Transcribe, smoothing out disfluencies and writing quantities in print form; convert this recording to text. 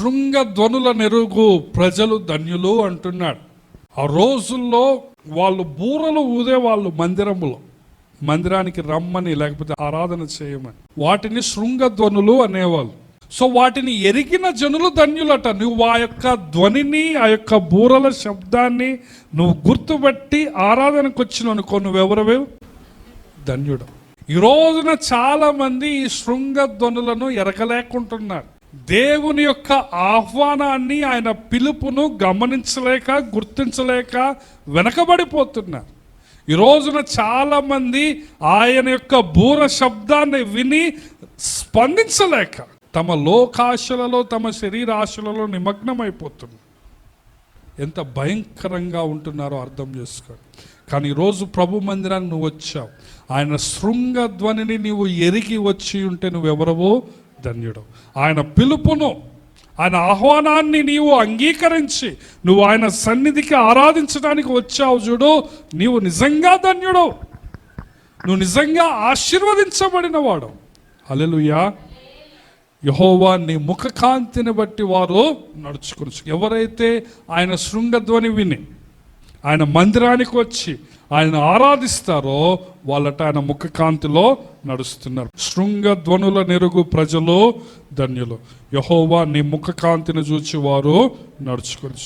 శృంగ ధ్వనుల నెరుగు ప్రజలు ధన్యులు అంటున్నాడు. ఆ రోజుల్లో వాళ్ళు బూరలు ఊదే వాళ్ళు మందిరానికి రమ్మని, లేకపోతే ఆరాధన చేయమని, వాటిని శృంగ ధ్వనులు అనేవాళ్ళు. సో వాటిని ఎరిగిన జనులు ధన్యులట. నువ్వు ఆ యొక్క ధ్వనిని, ఆ యొక్క బూరల శబ్దాన్ని నువ్వు గుర్తుపెట్టి ఆరాధనకు వచ్చిన అనుకో, నువ్వెవరవే ధన్యుడు. ఈ రోజున చాలా మంది ఈ శృంగ ధ్వనులను ఎరగలేకుంటున్నారు. దేవుని యొక్క ఆహ్వానాన్ని, ఆయన పిలుపును గమనించలేక, గుర్తించలేక వెనకబడిపోతున్నారు. ఈ రోజున చాలా మంది ఆయన యొక్క బూర శబ్దాన్ని విని స్పందించలేక తమ లోకాశలలో, తమ శరీరాశలలో నిమగ్నమైపోతున్నారు. ఎంత భయంకరంగా ఉంటున్నారో అర్థం చేసుకోండి. కానీ ఈరోజు ప్రభు మందిరాన్ని నువ్వు వచ్చావు, ఆయన శృంగ ధ్వనిని నీవు ఎరిగి వచ్చి ఉంటే నువ్వెవరవో ధన్యుడు. ఆయన పిలుపును, ఆయన ఆహ్వానాన్ని నీవు అంగీకరించి నువ్వు ఆయన సన్నిధికి ఆరాధించడానికి వచ్చావు చూడు, నీవు నిజంగా ధన్యుడు, నువ్వు నిజంగా ఆశీర్వదించబడిన వాడు. హల్లెలూయా. యెహోవా నీ ముఖకాంతిని బట్టి వారు నడుచుకుని. ఎవరైతే ఆయన శృంగధ్వని విని ఆయన మందిరానికి వచ్చి ఆయన ఆరాధిస్తారో వాళ్ళట ఆయన ముఖకాంతిలో నడుస్తున్నారు. శృంగధ్వనుల నెరుగు ప్రజలు ధన్యులు. యెహోవా నీ ముఖకాంతిని చూచి వారు నడుచుకొని.